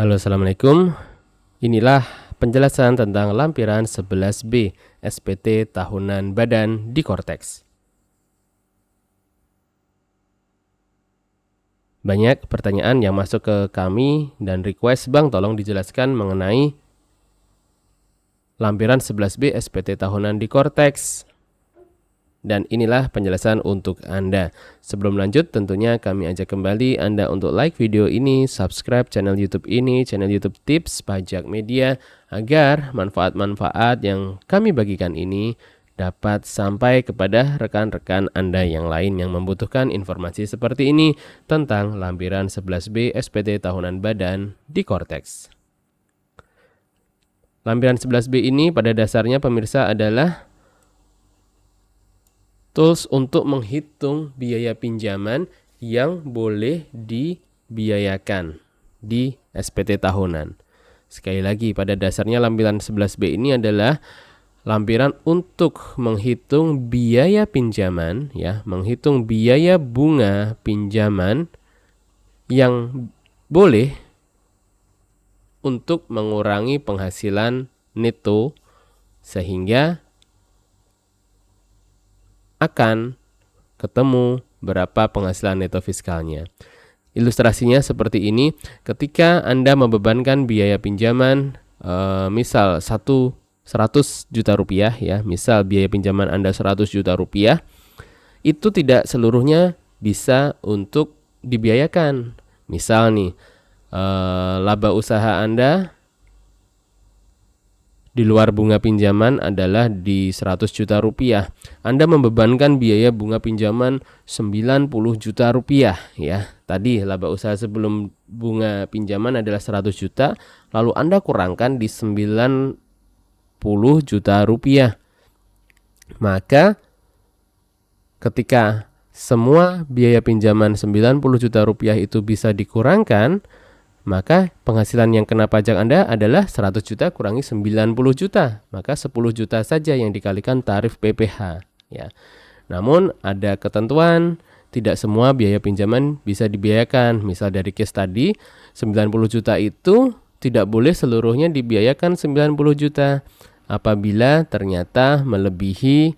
Halo, assalamualaikum. Inilah penjelasan tentang lampiran 11B SPT tahunan badan di korteks. Banyak pertanyaan yang masuk ke kami dan request, Bang, tolong dijelaskan mengenai lampiran 11B SPT tahunan di korteks. Dan inilah penjelasan untuk Anda. Sebelum lanjut, tentunya kami ajak kembali Anda untuk like video ini, subscribe channel YouTube ini, channel YouTube Tips Pajak Media, agar manfaat-manfaat yang kami bagikan ini dapat sampai kepada rekan-rekan Anda yang lain yang membutuhkan informasi seperti ini tentang lampiran 11B SPT tahunan badan di korteks. Lampiran 11B ini pada dasarnya pemirsa adalah tools untuk menghitung biaya pinjaman yang boleh dibiayakan di SPT tahunan. Sekali lagi, pada dasarnya lampiran 11B ini adalah lampiran untuk menghitung biaya pinjaman, ya, menghitung biaya bunga pinjaman yang boleh untuk mengurangi penghasilan neto sehingga akan ketemu berapa penghasilan neto fiskalnya. Ilustrasinya seperti ini, ketika Anda membebankan biaya pinjaman misal 100 juta rupiah, ya, misal biaya pinjaman Anda 100 juta rupiah, itu tidak seluruhnya bisa untuk dibiayakan. Misal nih, laba usaha Anda di luar bunga pinjaman adalah di 100 juta rupiah. Anda membebankan biaya bunga pinjaman 90 juta rupiah, ya. Tadi laba usaha sebelum bunga pinjaman adalah 100 juta, lalu Anda kurangkan di 90 juta rupiah. Maka ketika semua biaya pinjaman 90 juta rupiah itu bisa dikurangkan, maka penghasilan yang kena pajak Anda adalah 100 juta kurangi 90 juta. Maka 10 juta saja yang dikalikan tarif PPh, ya. Namun ada ketentuan, tidak semua biaya pinjaman bisa dibiayakan. Misal dari case tadi, 90 juta itu tidak boleh seluruhnya dibiayakan 90 juta apabila ternyata melebihi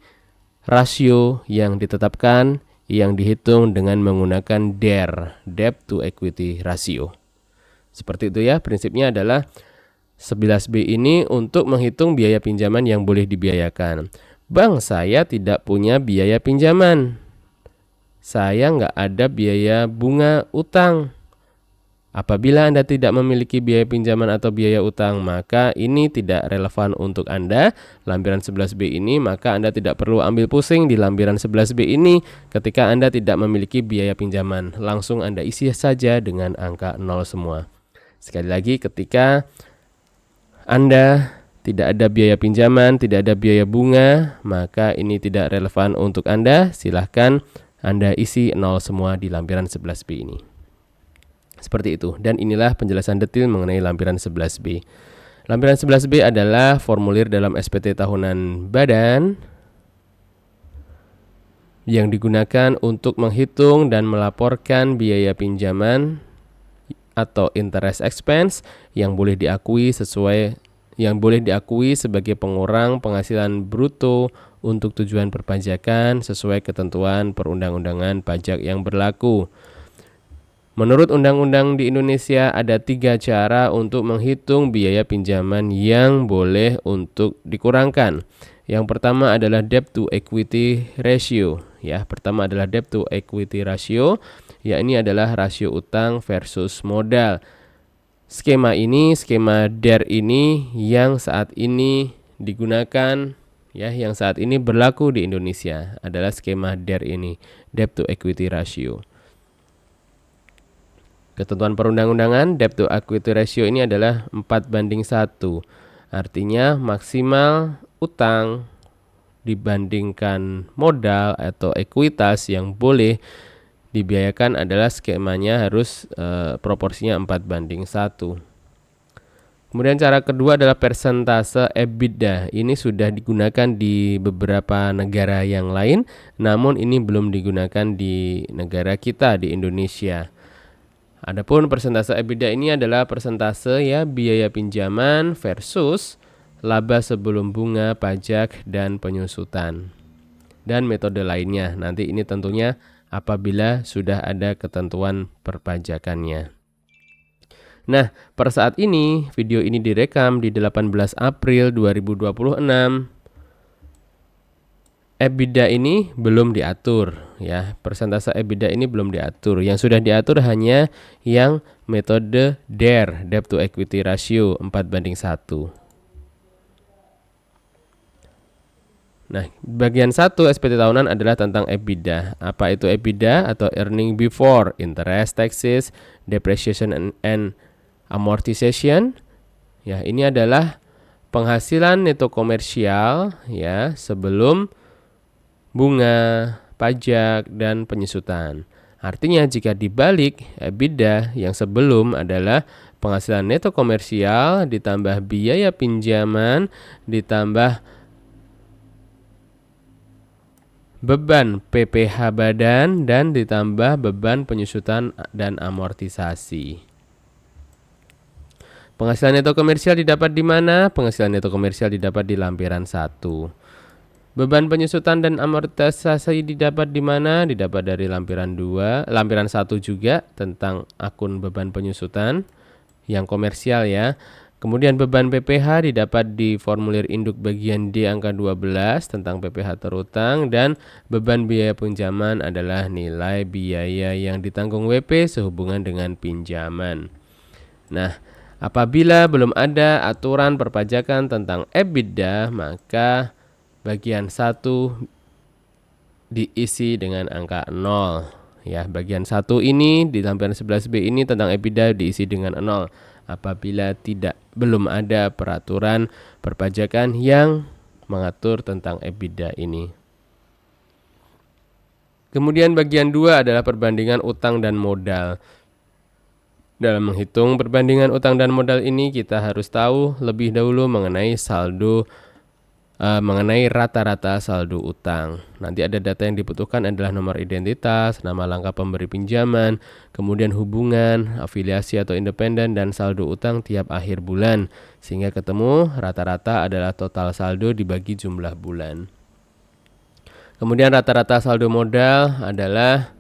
rasio yang ditetapkan yang dihitung dengan menggunakan DER, Debt to Equity Ratio. Seperti itu, ya, prinsipnya adalah 11B ini untuk menghitung biaya pinjaman yang boleh dibiayakan. Bang, saya tidak punya biaya pinjaman. Saya nggak ada biaya bunga utang. Apabila Anda tidak memiliki biaya pinjaman atau biaya utang, maka ini tidak relevan untuk Anda. Lampiran 11B ini, maka Anda tidak perlu ambil pusing di lampiran 11B ini ketika Anda tidak memiliki biaya pinjaman. Langsung Anda isi saja dengan angka 0 semua. Sekali lagi, ketika Anda tidak ada biaya pinjaman, tidak ada biaya bunga, maka ini tidak relevan untuk Anda. Silahkan Anda isi 0 semua di lampiran 11B ini. Seperti itu. Dan inilah penjelasan detail mengenai lampiran 11B. Lampiran 11B adalah formulir dalam SPT tahunan badan yang digunakan untuk menghitung dan melaporkan biaya pinjaman atau interest expense yang boleh diakui sebagai pengurang penghasilan bruto untuk tujuan perpajakan sesuai ketentuan perundang-undangan pajak yang berlaku. Menurut undang-undang di Indonesia ada 3 cara untuk menghitung biaya pinjaman yang boleh untuk dikurangkan. Yang pertama adalah debt to equity ratio, ya. Pertama adalah debt to equity ratio, ya, ini adalah rasio utang versus modal. Skema DER ini yang saat ini digunakan, ya, yang saat ini berlaku di Indonesia adalah skema DER ini, debt to equity ratio. Ketentuan perundang-undangan debt to equity ratio ini adalah 4:1. Artinya maksimal utang dibandingkan modal atau ekuitas yang boleh dibiayakan adalah skemanya harus proporsinya 4:1. Kemudian cara kedua adalah persentase EBITDA. Ini sudah digunakan di beberapa negara yang lain, namun ini belum digunakan di negara kita, di Indonesia. Adapun persentase EBITDA ini adalah persentase ya biaya pinjaman versus laba sebelum bunga, pajak, dan penyusutan. Dan metode lainnya. Nanti ini tentunya apabila sudah ada ketentuan perpajakannya. Nah, per saat ini video ini direkam di 18 April 2026. EBITDA ini belum diatur ya. Persentase EBITDA ini belum diatur. Yang sudah diatur hanya yang metode DER, Debt to Equity Ratio 4:1. Nah, bagian 1 SPT tahunan adalah tentang EBITDA. Apa itu EBITDA atau earning before interest, taxes, depreciation and amortization? Ya, ini adalah penghasilan neto komersial ya sebelum bunga, pajak, dan penyusutan. Artinya jika dibalik, EBITDA yang sebelum adalah penghasilan neto komersial ditambah biaya pinjaman ditambah beban PPh badan dan ditambah beban penyusutan dan amortisasi. Penghasilan neto komersial didapat di mana? Penghasilan neto komersial didapat di lampiran 1. Beban penyusutan dan amortisasi didapat di mana? Didapat dari lampiran 2, lampiran 1 juga tentang akun beban penyusutan yang komersial ya. Kemudian beban PPh didapat di formulir induk bagian D angka 12 tentang PPh terutang, dan beban biaya pinjaman adalah nilai biaya yang ditanggung WP sehubungan dengan pinjaman. Nah, apabila belum ada aturan perpajakan tentang EBITDA, maka bagian 1 diisi dengan angka 0. Ya, bagian 1 ini di lampiran 11B ini tentang EBITDA diisi dengan 0 apabila belum ada peraturan perpajakan yang mengatur tentang EBITDA ini. Kemudian bagian 2 adalah perbandingan utang dan modal. Dalam menghitung perbandingan utang dan modal ini kita harus tahu lebih dahulu mengenai rata-rata saldo utang. Nanti ada data yang dibutuhkan adalah nomor identitas, nama lengkap pemberi pinjaman, kemudian hubungan, afiliasi atau independen, dan saldo utang tiap akhir bulan. Sehingga ketemu rata-rata adalah total saldo dibagi jumlah bulan. Kemudian rata-rata saldo modal adalah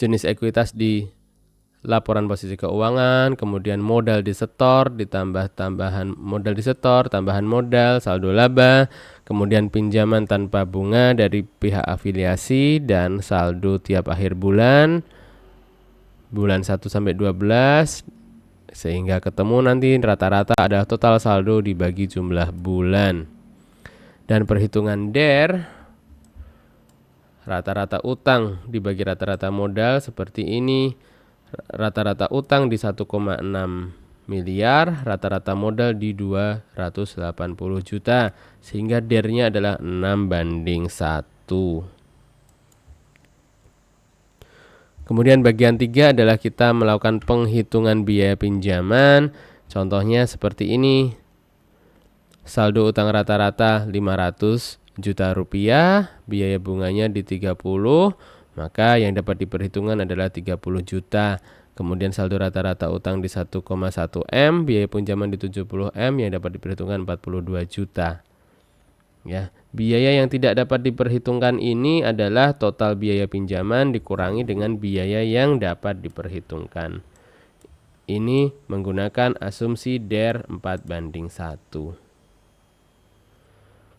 jenis ekuitas di laporan posisi keuangan, kemudian modal disetor, ditambah tambahan modal disetor, tambahan modal, saldo laba, kemudian pinjaman tanpa bunga dari pihak afiliasi, dan saldo tiap akhir bulan 1 sampai 12, sehingga ketemu nanti rata-rata adalah total saldo dibagi jumlah bulan. Dan perhitungan DER, rata-rata utang dibagi rata-rata modal seperti ini. Rata-rata utang di 1,6 miliar, rata-rata modal di 280 juta, sehingga DER-nya adalah 6:1. Kemudian bagian 3 adalah kita melakukan penghitungan biaya pinjaman. Contohnya seperti ini. Saldo utang rata-rata 500 juta rupiah, biaya bunganya di 30, maka yang dapat diperhitungkan adalah 30 juta. Kemudian saldo rata-rata utang di 1,1 M, biaya pinjaman di 70 M, yang dapat diperhitungkan 42 juta. Ya, biaya yang tidak dapat diperhitungkan ini adalah total biaya pinjaman dikurangi dengan biaya yang dapat diperhitungkan. Ini menggunakan asumsi DER 4:1.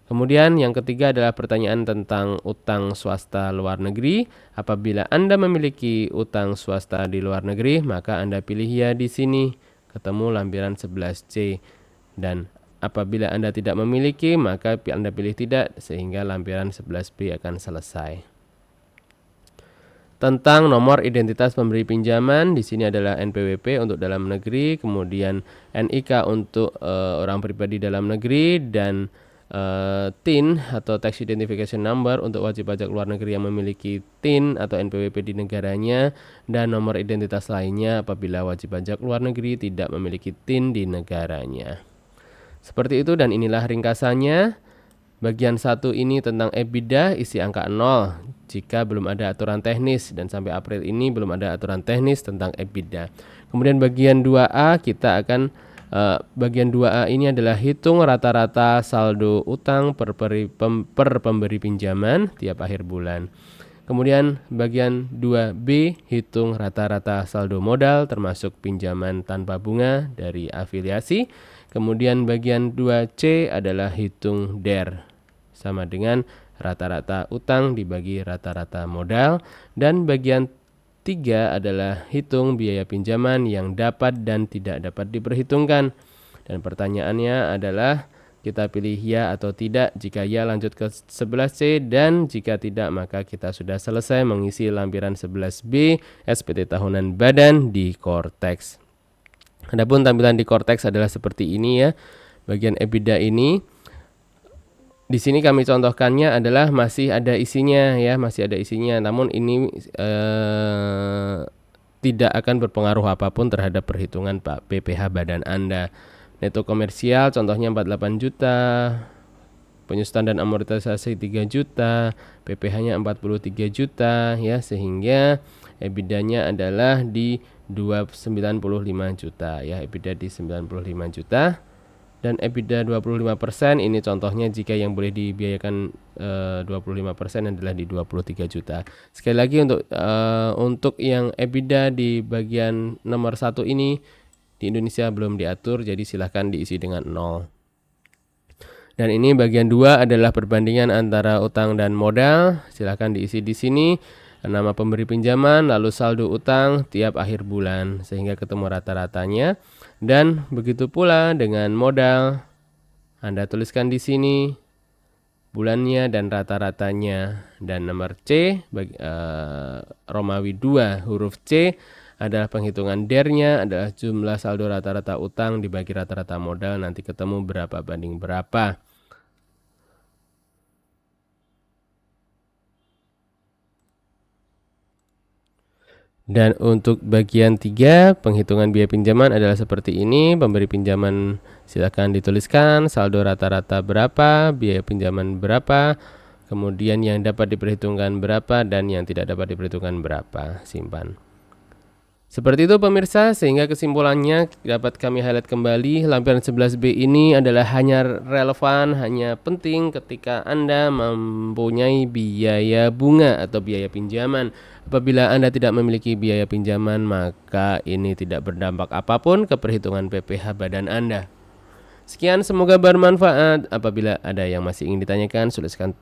Kemudian yang ketiga adalah pertanyaan tentang utang swasta luar negeri. Apabila Anda memiliki utang swasta di luar negeri, maka Anda pilih ya di sini, ketemu lampiran 11C. Dan apabila Anda tidak memiliki, maka Anda pilih tidak, sehingga lampiran 11B akan selesai. Tentang nomor identitas pemberi pinjaman, di sini adalah NPWP untuk dalam negeri, kemudian NIK untuk orang pribadi dalam negeri, dan TIN atau Tax Identification Number untuk wajib pajak luar negeri yang memiliki TIN atau NPWP di negaranya, dan nomor identitas lainnya apabila wajib pajak luar negeri tidak memiliki TIN di negaranya. Seperti itu, dan inilah ringkasannya bagian 1 ini tentang EBITDA, isi angka 0 jika belum ada aturan teknis, dan sampai April ini belum ada aturan teknis tentang EBITDA. Kemudian bagian 2A kita akan bagian 2A ini adalah hitung rata-rata saldo utang per pemberi pinjaman tiap akhir bulan. Kemudian bagian 2B hitung rata-rata saldo modal termasuk pinjaman tanpa bunga dari afiliasi. Kemudian bagian 2C adalah hitung DER sama dengan rata-rata utang dibagi rata-rata modal. Dan bagian 3 adalah hitung biaya pinjaman yang dapat dan tidak dapat diperhitungkan. Dan pertanyaannya adalah kita pilih ya atau tidak. Jika ya lanjut ke 11C, dan jika tidak maka kita sudah selesai mengisi lampiran 11B SPT tahunan badan di Cortex. Adapun tampilan di Cortex adalah seperti ini ya. Bagian EBITDA ini di sini kami contohkannya adalah masih ada isinya ya, masih ada isinya. Namun ini tidak akan berpengaruh apapun terhadap perhitungan PPh badan Anda. Neto komersial contohnya 48 juta, penyusutan dan amortisasi 3 juta, PPh-nya 43 juta ya, sehingga EBITDA-nya adalah di 95 juta ya, EBITDA di 95 juta. Dan EBITDA 25% ini contohnya jika yang boleh dibiayakan 25% adalah di 23 juta. Sekali lagi untuk yang EBITDA di bagian nomor 1 ini di Indonesia belum diatur, jadi silahkan diisi dengan 0. Dan ini bagian 2 adalah perbandingan antara utang dan modal. Silahkan diisi di sini nama pemberi pinjaman, lalu saldo utang tiap akhir bulan sehingga ketemu rata-ratanya. Dan begitu pula dengan modal. Anda tuliskan di sini bulannya dan rata-ratanya. Dan nomor C Romawi 2 huruf C adalah penghitungan DER-nya, adalah jumlah saldo rata-rata utang dibagi rata-rata modal, nanti ketemu berapa banding berapa. Dan untuk bagian 3 penghitungan biaya pinjaman adalah seperti ini. Pemberi pinjaman silakan dituliskan saldo rata-rata berapa, biaya pinjaman berapa, kemudian yang dapat diperhitungkan berapa dan yang tidak dapat diperhitungkan berapa, simpan. Seperti itu pemirsa, sehingga kesimpulannya dapat kami highlight kembali, lampiran 11B ini adalah hanya relevan, hanya penting ketika Anda mempunyai biaya bunga atau biaya pinjaman. Apabila Anda tidak memiliki biaya pinjaman, maka ini tidak berdampak apapun ke perhitungan PPh badan Anda. Sekian, semoga bermanfaat. Apabila ada yang masih ingin ditanyakan,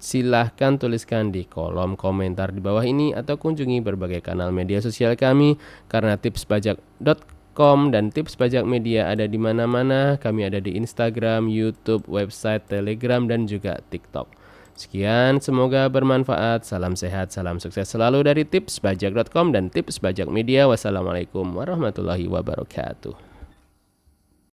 silahkan tuliskan di kolom komentar di bawah ini atau kunjungi berbagai kanal media sosial kami, karena tipspajak.com dan Tips Pajak Media ada di mana-mana. Kami ada di Instagram, YouTube, website, Telegram, dan juga TikTok. Sekian, semoga bermanfaat. Salam sehat, salam sukses selalu dari tipspajak.com dan Tips Pajak Media. Wassalamualaikum warahmatullahi wabarakatuh.